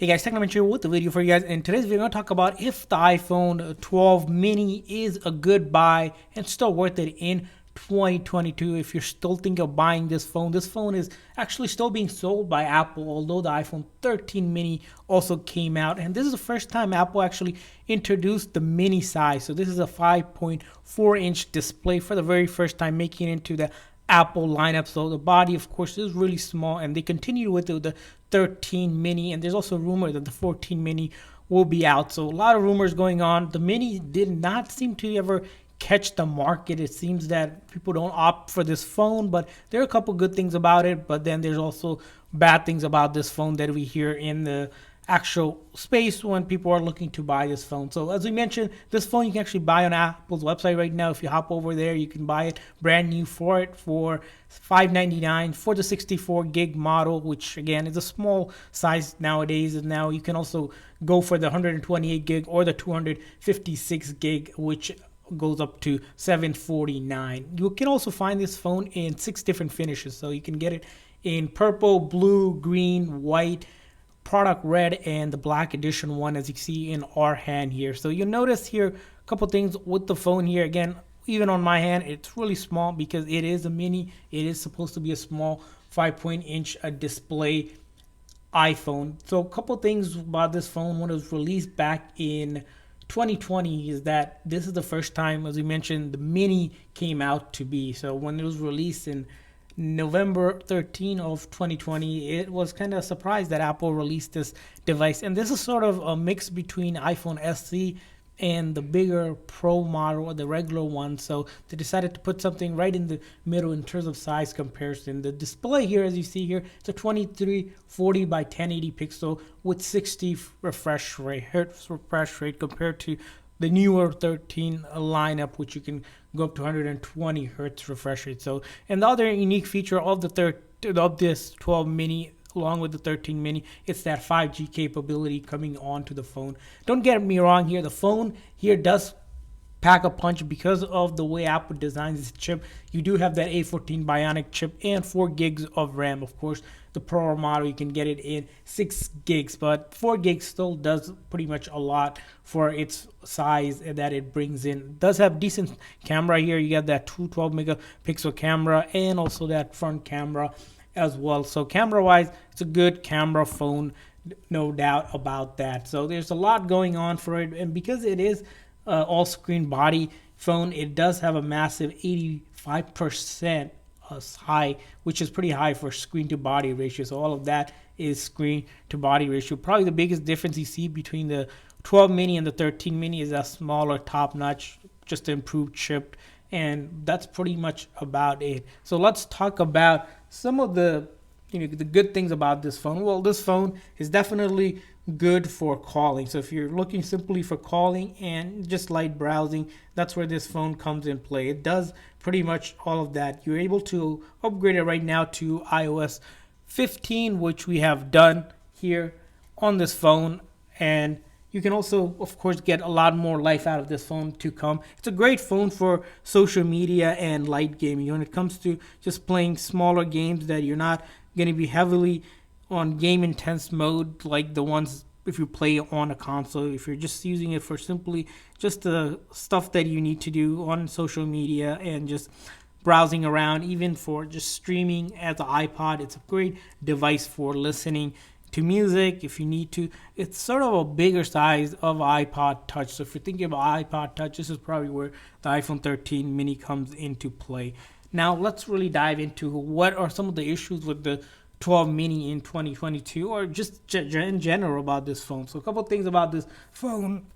Hey guys, Technomentary with the video for you guys. In today's video, we're going to talk about if the iPhone 12 mini is a good buy and still worth it in 2022. If you're still thinking of buying this phone is actually still being sold by Apple, although the iPhone 13 mini also came out. And this is the first time Apple actually introduced the mini size. So this is a 5.4-inch display for the very first time, making it into the Apple lineup. So the body, of course, is really small, and they continue with the 13 mini, and there's also rumor that the 14 mini will be out. So a lot of rumors going on. The mini did not seem to ever catch the market. It seems that people don't opt for this phone, but there are a couple good things about it, but then there's also bad things about this phone that we hear in the actual space when people are looking to buy this phone. So as we mentioned, this phone you can actually buy on Apple's website right now. If you hop over there, you can buy it brand new for $599 for the 64 gig model, which again is a small size nowadays. And now you can also go for the 128 gig or the 256 gig, which goes up to $749. You can also find this phone in 6 different finishes. So you can get it in purple, blue, green, white, product red, and the black edition one, as you see in our hand here. So you'll notice here a couple things with the phone here. Again, even on my hand, it's really small because it is a mini. It is supposed to be a small 5-point-inch display iPhone. So a couple things about this phone when it was released back in 2020 is that this is the first time, as we mentioned, the mini came out to be. So when it was released in November 13 of 2020, it was kind of a surprise that Apple released this device. And this is sort of a mix between iPhone SE and the bigger Pro model or the regular one. So they decided to put something right in the middle in terms of size comparison. The display here, as you see here, it's a 2340 by 1080 pixel with 60 hertz refresh rate compared to the newer 13 lineup, which you can go up to 120 hertz refresh rate. So, and the other unique feature of this 12 mini, along with the 13 mini, it's that 5G capability coming onto the phone. Don't get me wrong here, the phone here does pack a punch because of the way Apple designs its chip. You do have that A14 Bionic chip and 4 gigs of RAM. Of course, the Pro model, you can get it in 6 gigs, but 4 gigs still does pretty much a lot for its size that it brings in. It does have decent camera here. You got that 212 megapixel camera and also that front camera as well. So camera wise, it's a good camera phone, no doubt about that. So there's a lot going on for it, and because it is all screen body phone, it does have a massive 85% high, which is pretty high for screen to body ratio. So all of that is screen to body ratio. Probably the biggest difference you see between the 12 mini and the 13 mini is that smaller top notch, just improved chip, and that's pretty much about it. So let's talk about some of the the good things about this phone. Well, this phone is definitely good for calling. So if you're looking simply for calling and just light browsing, that's where this phone comes in play. It does pretty much all of that. You're able to upgrade it right now to iOS 15, which we have done here on this phone, and you can also, of course, get a lot more life out of this phone to come. It's a great phone for social media and light gaming. When it comes to just playing smaller games that you're not going to be heavily on game intense mode like the ones if you play on a console. If you're just using it for simply just the stuff that you need to do on social media and just browsing around, even for just streaming as an iPod, it's a great device for listening to music if you need to. It's sort of a bigger size of iPod Touch. So if you're thinking about iPod Touch, this is probably where the iPhone 13 mini comes into play. Now let's really dive into what are some of the issues with the 12 mini in 2022, or just in general about this phone. So a couple things about this phone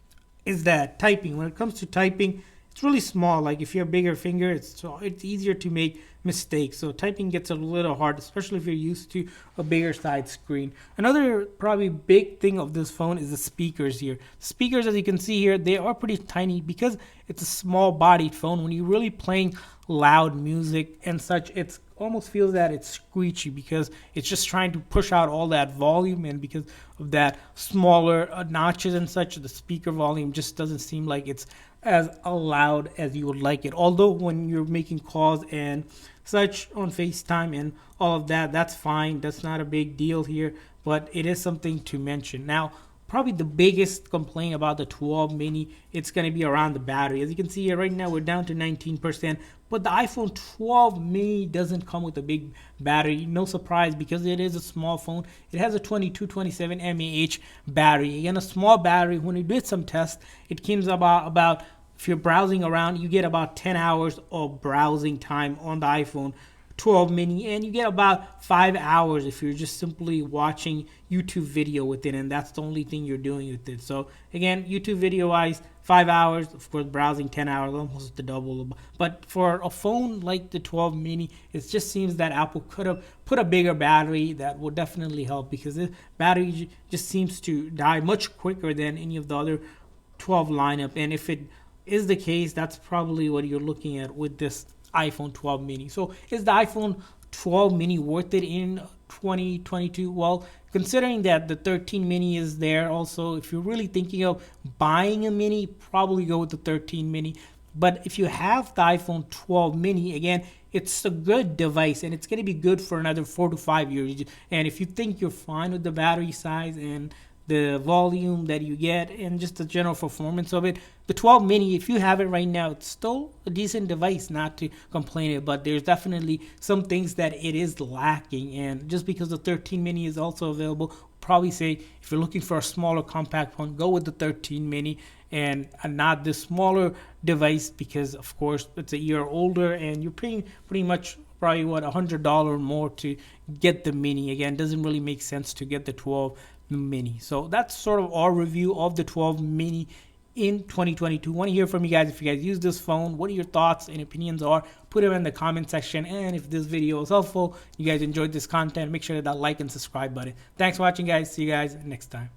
is that typing. When it comes to typing, it's really small. Like if you have a bigger finger, it's easier to make mistakes. So typing gets a little hard, especially if you're used to a bigger side screen. Another probably big thing of this phone is the speakers here. The speakers, as you can see here, they are pretty tiny because it's a small bodied phone. When you're really playing loud music and such, it's almost feels that it's screechy because it's just trying to push out all that volume, and because of that smaller notches and such, the speaker volume just doesn't seem like it's as loud as you would like it. Although when you're making calls and such on FaceTime and all of that, that's fine. That's not a big deal here, but it is something to mention. Now, probably the biggest complaint about the 12 mini, it's going to be around the battery. As you can see here right now, we're down to 19%, but the iPhone 12 mini doesn't come with a big battery. No surprise, because it is a small phone. It has a 2227 mAh battery. Again, a small battery. When we did some tests, it came about if you're browsing around, you get about 10 hours of browsing time on the iPhone 12 mini, and you get about 5 hours if you're just simply watching YouTube video with it, and that's the only thing you're doing with it. So again, YouTube video wise, 5 hours, of course browsing 10 hours, almost the double. But for a phone like the 12 mini, it just seems that Apple could have put a bigger battery. That would definitely help, because this battery just seems to die much quicker than any of the other 12 lineup. And if it is the case, that's probably what you're looking at with this iPhone 12 mini. So is the iPhone 12 mini worth it in 2022? Well, considering that the 13 mini is there also, if you're really thinking of buying a mini, probably go with the 13 mini. But if you have the iPhone 12 mini, again, it's a good device, and it's going to be good for another 4 to 5 years. And if you think you're fine with the battery size and the volume that you get and just the general performance of it, the 12 mini, if you have it right now, it's still a decent device, not to complain it, but there's definitely some things that it is lacking. And just because the 13 mini is also available, probably say if you're looking for a smaller compact phone, go with the 13 mini and not this smaller device, because of course it's a year older and you're paying pretty much probably $100 more to get the mini. Again, doesn't really make sense to get the 12 mini. So that's sort of our review of the 12 mini in 2022. Want to hear from you guys. If you guys use this phone, what are your thoughts and opinions are? Put them in the comment section. And if this video is helpful, you guys enjoyed this content, make sure to hit that like and subscribe button. Thanks for watching, guys. See you guys next time.